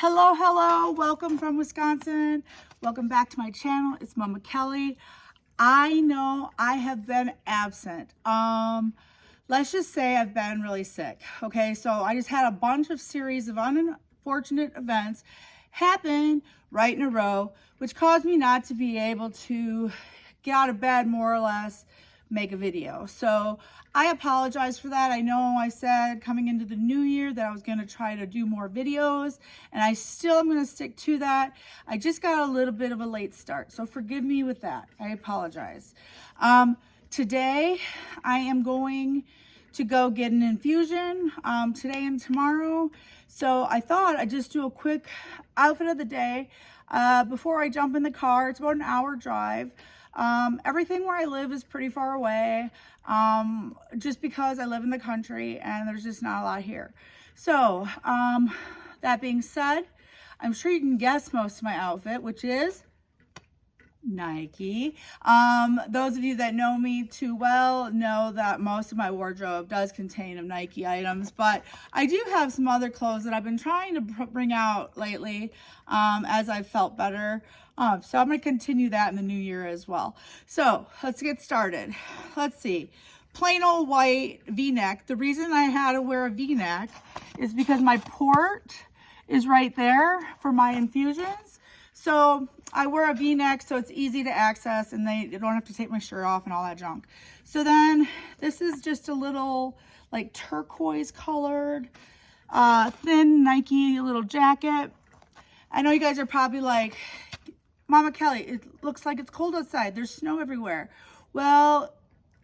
Hello, welcome from Wisconsin. Welcome back to my channel. It's Mama Kelly. I know I have been absent. Let's just say I've been really sick. Okay, so I just had a bunch of series of unfortunate events happen right in a row, which caused me not to be able to get out of bed, more or less, make a video. So I apologize for that. I know I said coming into the new year that I was going to try to do more videos, and I still am going to stick to that. I just got a little bit of a late start, so forgive me with that. I apologize. Today I am going to go get an infusion today and tomorrow. So I thought I'd just do a quick outfit of the day before I jump in the car. It's about an hour drive. Everything where I live is pretty far away, just because I live in the country and there's just not a lot here. So, that being said, I'm sure you can guess most of my outfit, which is Nike. Those of you that know me too well know that most of my wardrobe does contain Nike items, but I do have some other clothes that I've been trying to bring out lately, as I've felt better. So I'm going to continue that in the new year as well. So let's get started. Let's see. Plain old white V-neck. The reason I had to wear a V-neck is because my port is right there for my infusions. So I wear a V-neck so it's easy to access and they don't have to take my shirt off and all that junk. So then this is just a little like turquoise colored, thin Nike little jacket. I know you guys are probably like, Mama Kelly, it looks like it's cold outside. There's snow everywhere. Well,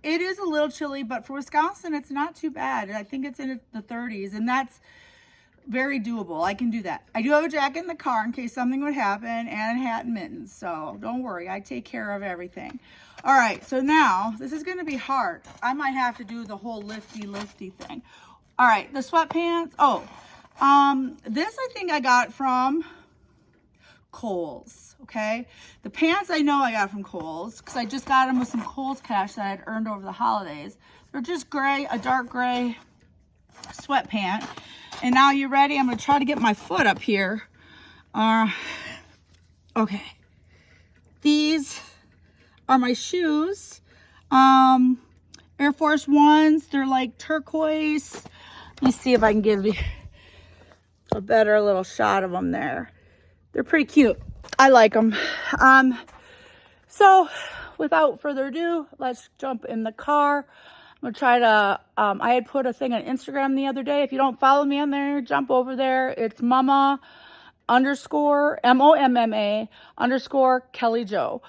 it is a little chilly, but for Wisconsin, it's not too bad. I think it's in the 30s, and that's very doable. I can do that. I do have a jacket in the car in case something would happen, and a hat and mittens. So don't worry, I take care of everything. All right, so now this is going to be hard. I might have to do the whole lifty thing. All right, the sweatpants. Oh, this I think I got from Kohl's. Okay, the pants I know I got from Kohl's because I just got them with some Kohl's cash that I'd earned over the holidays. They're just gray, a dark gray sweatpant. And now you ready? I'm going to try to get my foot up here. Okay. These are my shoes. Air Force Ones. They're like turquoise. Let me see if I can give you a better little shot of them there. They're pretty cute. I like them. So without further ado, let's jump in the car. I'm going to try to, I had put a thing on Instagram the other day. If you don't follow me on there, jump over there. It's Momma _ MOMMA _ Kelly Jo.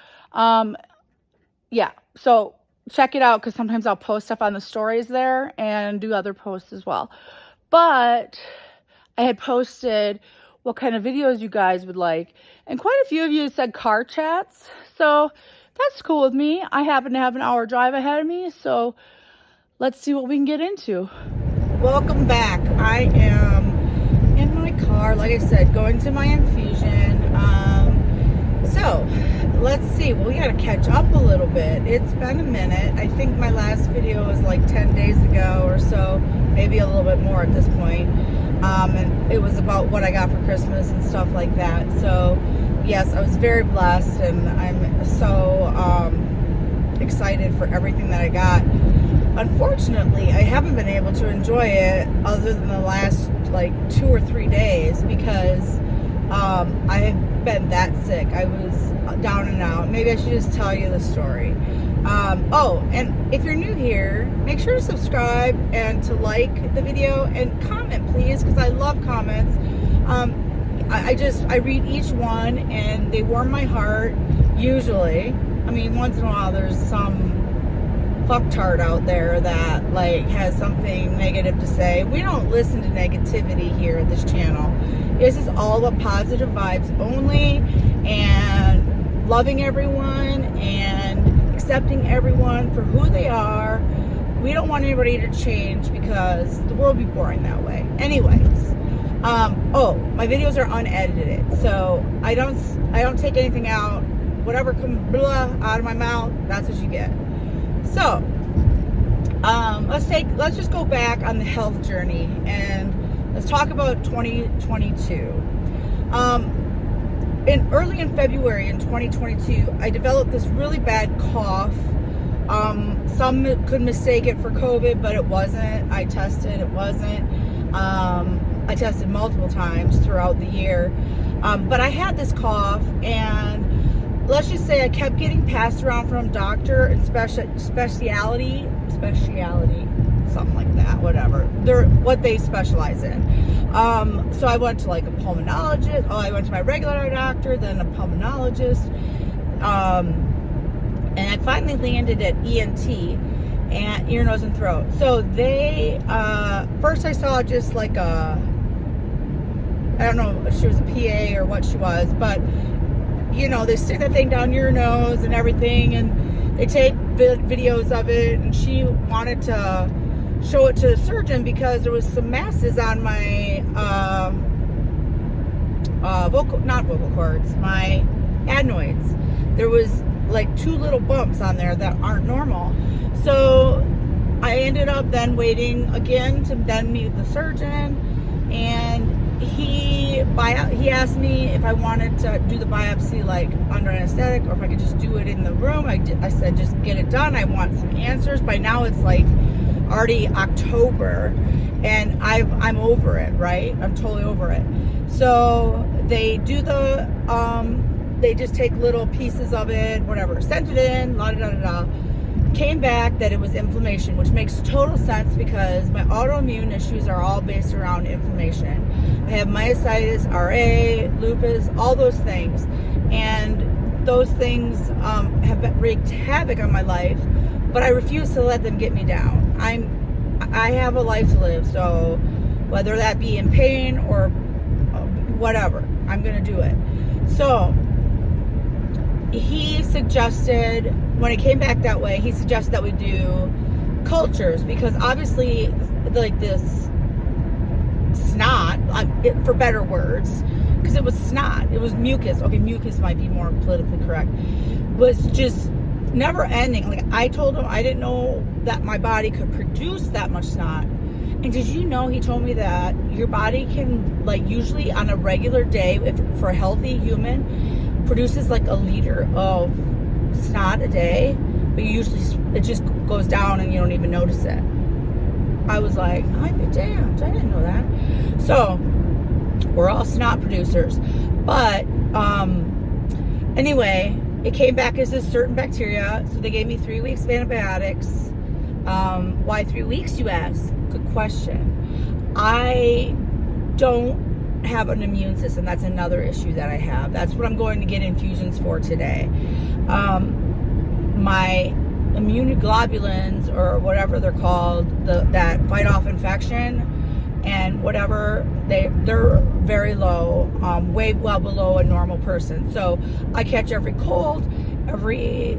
Yeah, so check it out because sometimes I'll post stuff on the stories there and do other posts as well. But I had posted what kind of videos you guys would like, and quite a few of you said car chats, so that's cool with me. I happen to have an hour drive ahead of me, so let's see what we can get into. Welcome back. I am in my car, like I said, going to my infusion. So let's see. Well, we got to catch up a little bit. It's been a minute. I think my last video was like 10 days ago or so, maybe a little bit more at this point. And it was about what I got for Christmas and stuff like that. So yes, I was very blessed, and I'm so excited for everything that I got. Unfortunately, I haven't been able to enjoy it other than the last like 2 or 3 days because I have been that sick. I was down and out. Maybe I should just tell you the story. Oh, and if you're new here, make sure to subscribe and to like the video and comment, please, because I love comments. I read each one and they warm my heart, usually. I mean, once in a while there's some fucktard out there that like has something negative to say. We don't listen to negativity here at this channel. This is all about positive vibes only, and loving everyone and accepting everyone for who they are. We don't want anybody to change because the world would be boring that way. Anyways, oh, my videos are unedited, so I don't take anything out. Whatever comes blah out of my mouth, that's what you get. So let's just go back on the health journey and let's talk about 2022. Early in February in 2022, I developed this really bad cough. Some could mistake it for COVID, but it wasn't. I tested, it wasn't. I tested multiple times throughout the year. But I had this cough, and let's just say I kept getting passed around from doctor and specialty, something like that, whatever. They're what they specialize in. So I went to like a pulmonologist. Oh, I went to my regular doctor, then a pulmonologist. And I finally landed at ENT, and ear, nose, and throat. So they, first I saw just like I don't know if she was a PA or what she was, but you know, they stick that thing down your nose and everything, and they take videos of it, and she wanted to show it to the surgeon because there was some masses on my not vocal cords, my adenoids. There was like 2 little bumps on there that aren't normal. So I ended up then waiting again to then meet the surgeon, and he asked me if I wanted to do the biopsy like under anesthetic or if I could just do it in the room. I said just get it done. I want some answers. By now it's like already October, and I'm over it, right? I'm totally over it. So they do the they just take little pieces of it, whatever, sent it in, la da da da da. Came back that it was inflammation, which makes total sense because my autoimmune issues are all based around inflammation. I have myositis, RA, lupus, all those things, and those things have wreaked havoc on my life, but I refuse to let them get me down. I have a life to live, so whether that be in pain or whatever, I'm gonna do it. So he suggested, when it came back that way, he suggested that we do cultures because obviously like this snot, for better words, because it was snot, it was mucus. Okay, mucus might be more politically correct. Was just never ending. Like I told him I didn't know that my body could produce that much snot. And did you know, he told me that your body can, like, usually on a regular day, for a healthy human, produces like 1 liter of snot a day, but usually it just goes down and you don't even notice it. I was like, I'm damned, I didn't know that. So we're all snot producers, but anyway, it came back as a certain bacteria, so they gave me 3 weeks of antibiotics. Why 3 weeks, you ask? Good question. I don't have an immune system. That's another issue that I have. That's what I'm going to get infusions for today. My immunoglobulins, or whatever they're called, that fight off infection and whatever, they're very low, way well below a normal person. So I catch every cold, every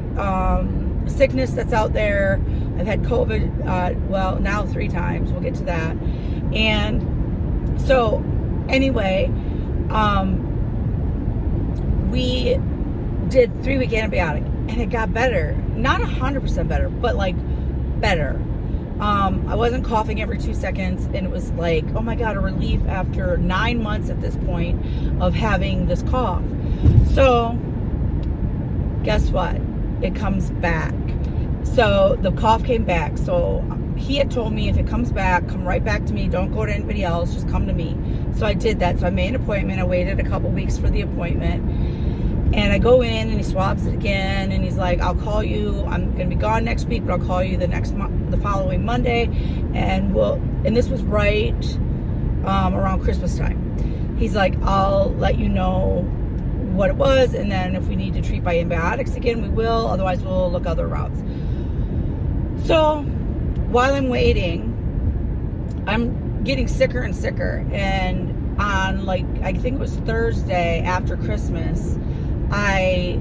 sickness that's out there. I've had COVID, well, now 3 times. We'll get to that. And so anyway, we did 3-week antibiotic, and it got better. Not 100% better, but like better. I wasn't coughing every 2 seconds, and it was like, oh my God, a relief after 9 months at this point of having this cough. So guess what? It comes back. So the cough came back. So he had told me if it comes back, come right back to me. Don't go to anybody else. Just come to me. So I did that. So I made an appointment. I waited a couple weeks for the appointment. And I go in, and he swabs it again. And he's like, I'll call you. I'm going to be gone next week, but I'll call you the following Monday. And this was right around Christmas time. He's like, I'll let you know what it was. And then if we need to treat by antibiotics again, we will. Otherwise, we'll look other routes. So while I'm waiting, I'm getting sicker and sicker. And on, like, I think it was Thursday after Christmas, I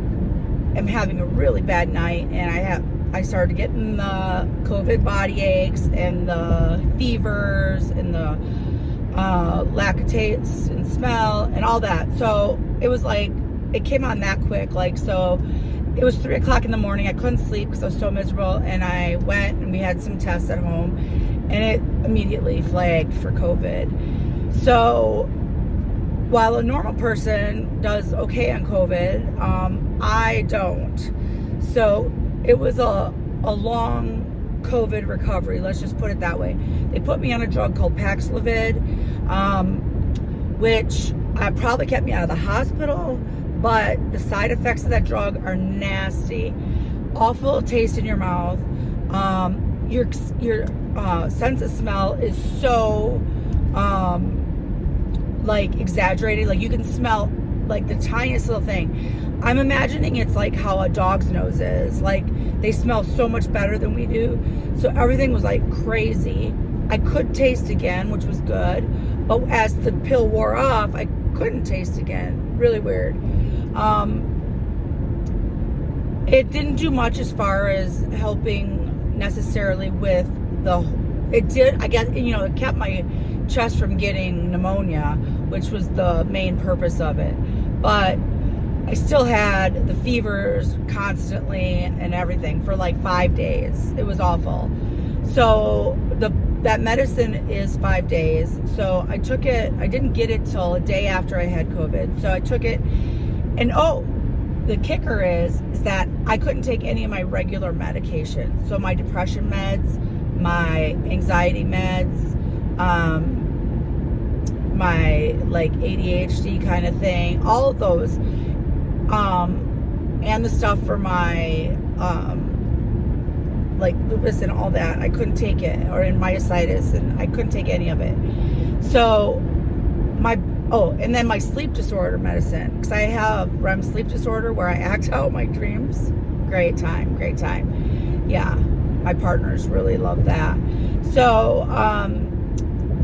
am having a really bad night, and I started getting the COVID body aches and the fevers and the lack of taste and smell and all that. So it was like, it came on that quick. Like, so it was 3 o'clock in the morning. I couldn't sleep because I was so miserable, and I went and we had some tests at home, and it immediately flagged for COVID. So while a normal person does okay on COVID, I don't. So it was a long COVID recovery, let's just put it that way. They put me on a drug called Paxlovid, which probably kept me out of the hospital, but the side effects of that drug are nasty. Awful taste in your mouth. Your sense of smell is so like exaggerated. Like you can smell like the tiniest little thing. I'm imagining it's like how a dog's nose is. Like they smell so much better than we do. So everything was like crazy. I could taste again, which was good. But as the pill wore off, I couldn't taste again. Really weird. It didn't do much as far as helping necessarily with it did, I guess, it kept my chest from getting pneumonia, which was the main purpose of it. But I still had the fevers constantly and everything for like 5 days. It was awful. So that medicine is 5 days. So I took it. I didn't get it till a day after I had COVID. So I took it, and the kicker is that I couldn't take any of my regular medications. So my depression meds, my anxiety meds, my like ADHD kind of thing, all of those, and the stuff for my like lupus and all that, I couldn't take it, or in myositis, and I couldn't take any of it. So and then my sleep disorder medicine, because I have REM sleep disorder where I act out my dreams. Great time. Yeah, my partners really love that. So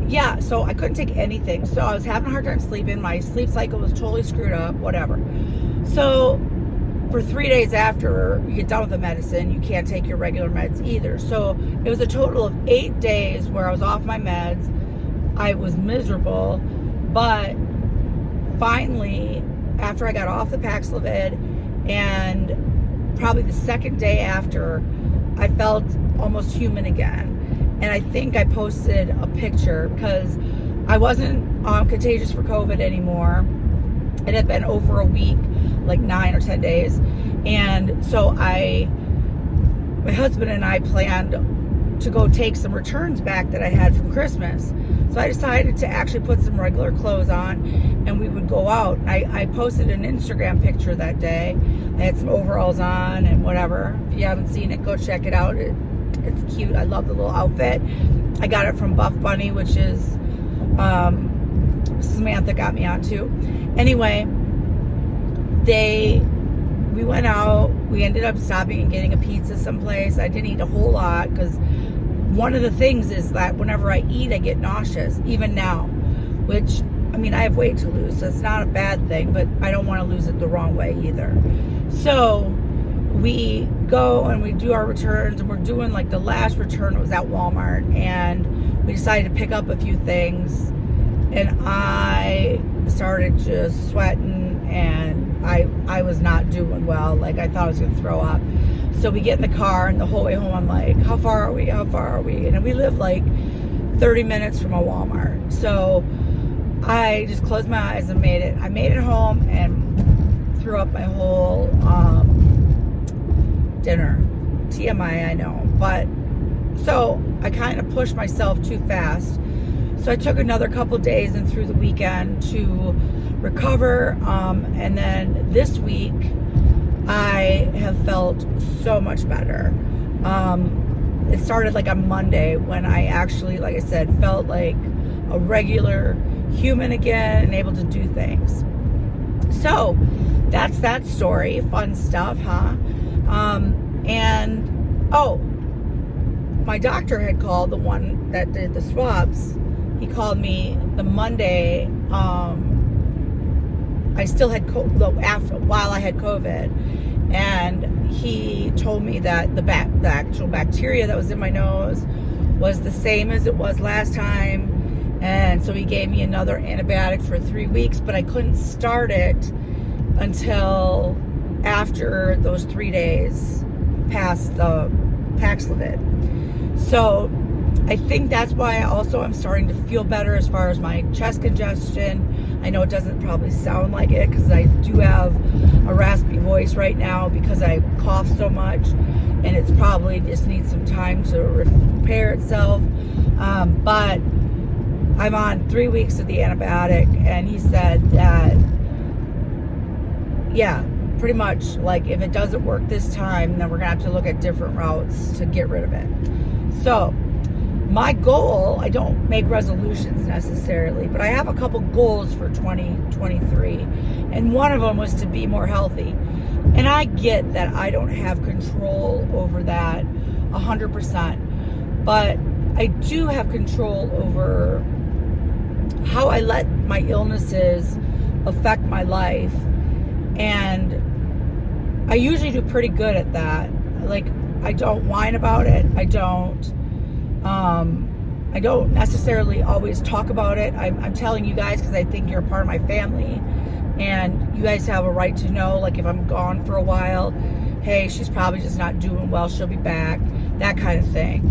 yeah, so I couldn't take anything. So I was having a hard time sleeping. My sleep cycle was totally screwed up, whatever. So for 3 days after you get done with the medicine, you can't take your regular meds either. So it was a total of 8 days where I was off my meds. I was miserable, but finally, after I got off the Paxlovid, and probably the second day after, I felt almost human again. And I think I posted a picture because I wasn't contagious for COVID anymore. It had been over a week, like 9 or 10 days. And so my husband and I planned to go take some returns back that I had from Christmas. So I decided to actually put some regular clothes on, and we would go out. I posted an Instagram picture that day. I had some overalls on and whatever. If you haven't seen it, go check it out. It's cute. I love the little outfit. I got it from Buff Bunny, which is Samantha got me onto. Anyway, we went out. We ended up stopping and getting a pizza someplace. I didn't eat a whole lot because one of the things is that whenever I eat, I get nauseous, even now, which, I mean, I have weight to lose, so it's not a bad thing, but I don't want to lose it the wrong way either. So we go and we do our returns, and we're doing like the last return was at Walmart, and we decided to pick up a few things, and I started just sweating, and I was not doing well. Like, I thought I was going to throw up. So we get in the car, and the whole way home I'm like, how far are we? And we live like 30 minutes from a Walmart. So I just closed my eyes and made it. I made it home and threw up my whole dinner. TMI, I know. But so I kind of pushed myself too fast. So I took another couple days and through the weekend to recover. And then this week, I have felt so much better. It started like on Monday when I actually, like I said, felt like a regular human again and able to do things. So that's that story. Fun stuff, huh? My doctor had called, the one that did the swabs. He called me the Monday. I still had while I had COVID, and he told me that the actual bacteria that was in my nose was the same as it was last time, and so he gave me another antibiotic for 3 weeks, but I couldn't start it until after those 3 days past the Paxlovid. So I think that's why I also am starting to feel better as far as my chest congestion. I know it doesn't probably sound like it because I do have a raspy voice right now because I cough so much, and it's probably just needs some time to repair itself. But I'm on 3 weeks of the antibiotic, and he said that, yeah, pretty much, like, if it doesn't work this time, then we're gonna have to look at different routes to get rid of it. So my goal, I don't make resolutions necessarily, but I have a couple goals for 2023, and one of them was to be more healthy. And I get that I don't have control over that 100%, but I do have control over how I let my illnesses affect my life. And I usually do pretty good at that. Like, I don't whine about it. I don't necessarily always talk about it. I'm telling you guys because I think you're a part of my family, and you guys have a right to know, like, if I'm gone for a while, hey, she's probably just not doing well, she'll be back, that kind of thing.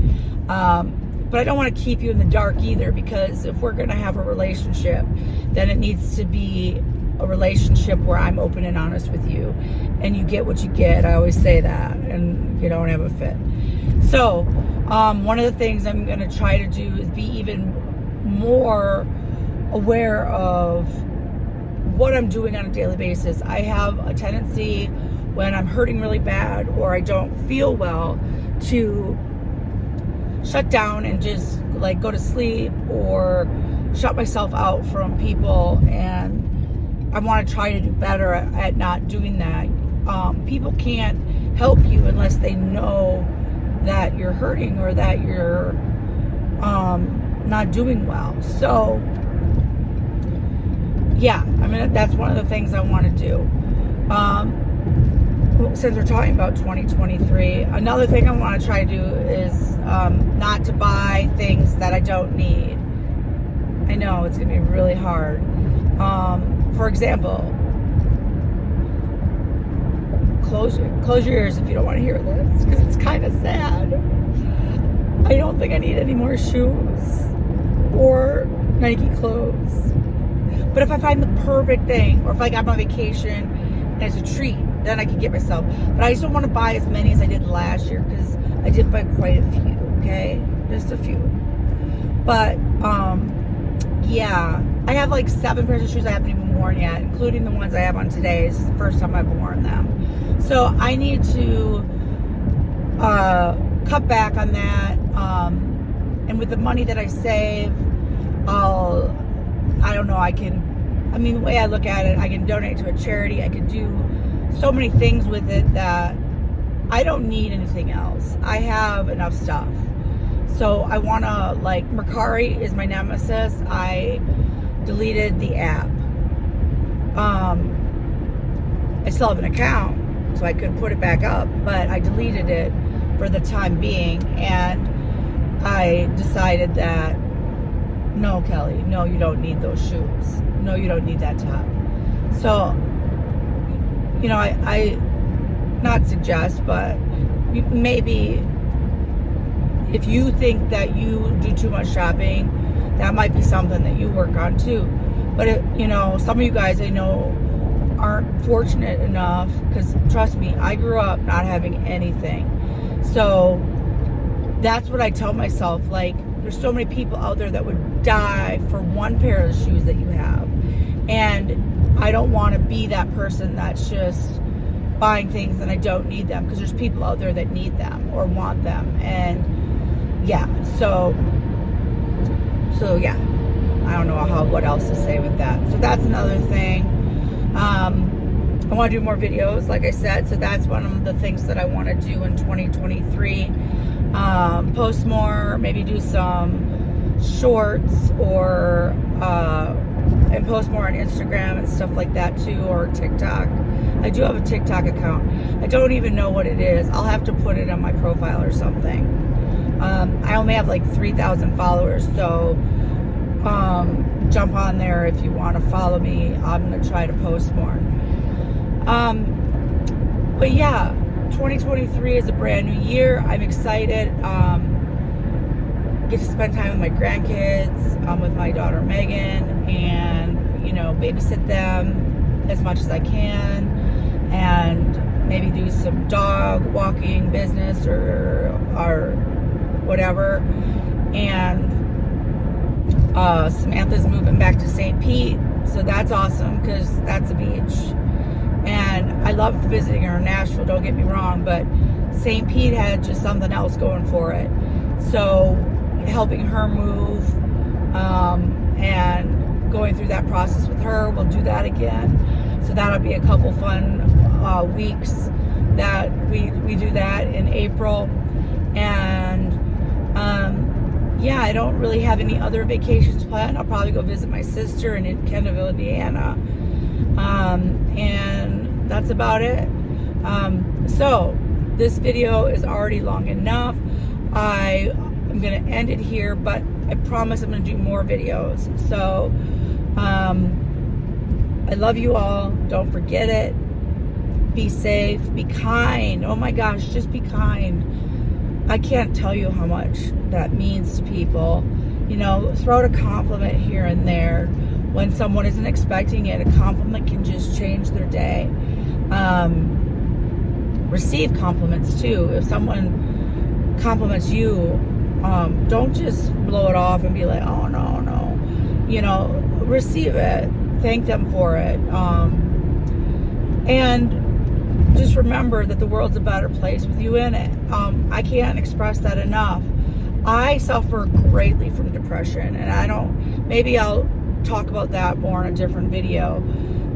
But I don't want to keep you in the dark either, because if we're going to have a relationship, then it needs to be a relationship where I'm open and honest with you, and you get what you get. I always say that, and you don't have a fit. So one of the things I'm going to try to do is be even more aware of what I'm doing on a daily basis. I have a tendency when I'm hurting really bad or I don't feel well to shut down and just like go to sleep or shut myself out from people, and I want to try to do better at not doing that. People can't help you unless they know that you're hurting or that you're not doing well. So yeah, I mean, that's one of the things I want to do. Since we're talking about 2023, another thing I want to try to do is not to buy things that I don't need. I know it's going to be really hard. For example, close your ears if you don't want to hear this, because it's kind of sad. I don't think I need any more shoes or Nike clothes. But if I find the perfect thing, or if I'm on vacation and it's a treat, then I can get myself. But I just don't want to buy as many as I did last year, because I did buy quite a few, okay? Just a few. But, yeah. I have like 7 pairs of shoes I haven't even worn yet, including the ones I have on today. It's the first time I've worn them. So I need to cut back on that. And with the money that I save, I don't know, the way I look at it, I can donate to a charity. I can do so many things with it that I don't need anything else. I have enough stuff. So I want to, like, Mercari is my nemesis. I deleted the app. I still have an account, so I could put it back up, but I deleted it for the time being, and I decided that, no, Kelly, no, you don't need those shoes. No, you don't need that top. So, I not suggest, but maybe if you think that you do too much shopping, that might be something that you work on too. But some of you guys I know aren't fortunate enough, because trust me, I grew up not having anything. So that's what I tell myself. Like, there's so many people out there that would die for one pair of shoes that you have, and I don't want to be that person that's just buying things and I don't need them, because there's people out there that need them or want them. And yeah, so yeah, I don't know what else to say with that. So that's another thing. I want to do more videos, like I said, so that's one of the things that I want to do in 2023. Post more, maybe do some shorts, or and post more on Instagram and stuff like that too, or TikTok. I do have a TikTok account. I don't even know what it is. I'll have to put it on my profile or something. I only have like 3,000 followers, so jump on there if you want to follow me. I'm going to try to post more. But yeah, 2023 is a brand new year. I'm excited. Get to spend time with my grandkids, with my daughter Megan, and babysit them as much as I can, and maybe do some dog walking business or whatever. And Samantha's moving back to St. Pete, so that's awesome because that's a beach. And I love visiting her in Nashville, don't get me wrong, but St. Pete had just something else going for it. So helping her move and going through that process with her, we'll do that again. So that'll be a couple fun weeks that we do that in April. And yeah, I don't really have any other vacations planned. I'll probably go visit my sister in Kendallville, Indiana. And that's about it. So this video is already long enough. I'm gonna end it here, but I promise I'm gonna do more videos. So I love you all. Don't forget it. Be safe, be kind. Oh my gosh, just be kind. I can't tell you how much that means to people. Throw out a compliment here and there when someone isn't expecting it. A compliment can just change their day. Receive compliments too. If someone compliments you, don't just blow it off and be like, oh no. Receive it. Thank them for it. And just remember that the world's a better place with you in it. I can't express that enough. I suffer greatly from depression, and maybe I'll talk about that more in a different video,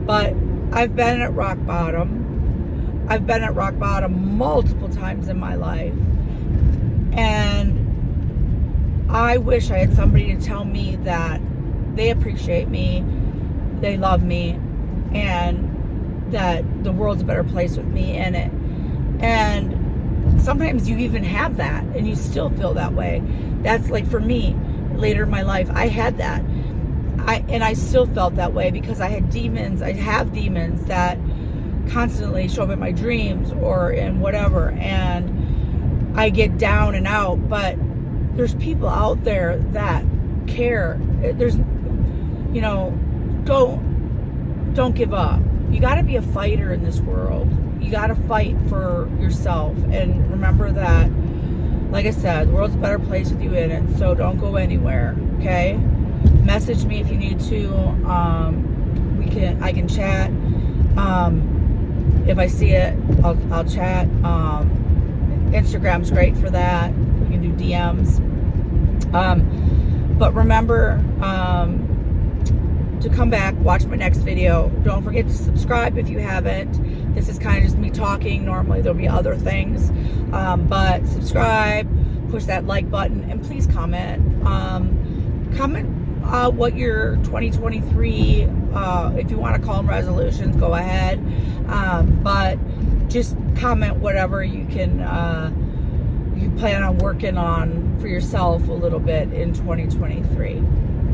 but I've been at rock bottom. I've been at rock bottom multiple times in my life, and I wish I had somebody to tell me that they appreciate me, they love me, and that the world's a better place with me in it. And sometimes you even have that and you still feel that way. That's like, for me, later in my life, I had that. I still felt that way because I had demons. I have demons that constantly show up in my dreams or in whatever, and I get down and out. But there's people out there that care. There's, don't give up. You got to be a fighter in this world. You got to fight for yourself. And remember that, like I said, the world's a better place with you in it. So don't go anywhere, okay? Message me if you need to. I can chat. If I see it, I'll chat. Instagram's great for that. We can do DMs. But remember, to come back, watch my next video. Don't forget to subscribe if you haven't. This is kind of just me talking. Normally there'll be other things, but subscribe, push that like button, and please comment. Comment what your 2023, if you want to call them resolutions, go ahead. But just comment whatever you can, you plan on working on for yourself a little bit in 2023.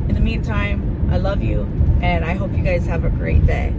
In the meantime, I love you, and I hope you guys have a great day.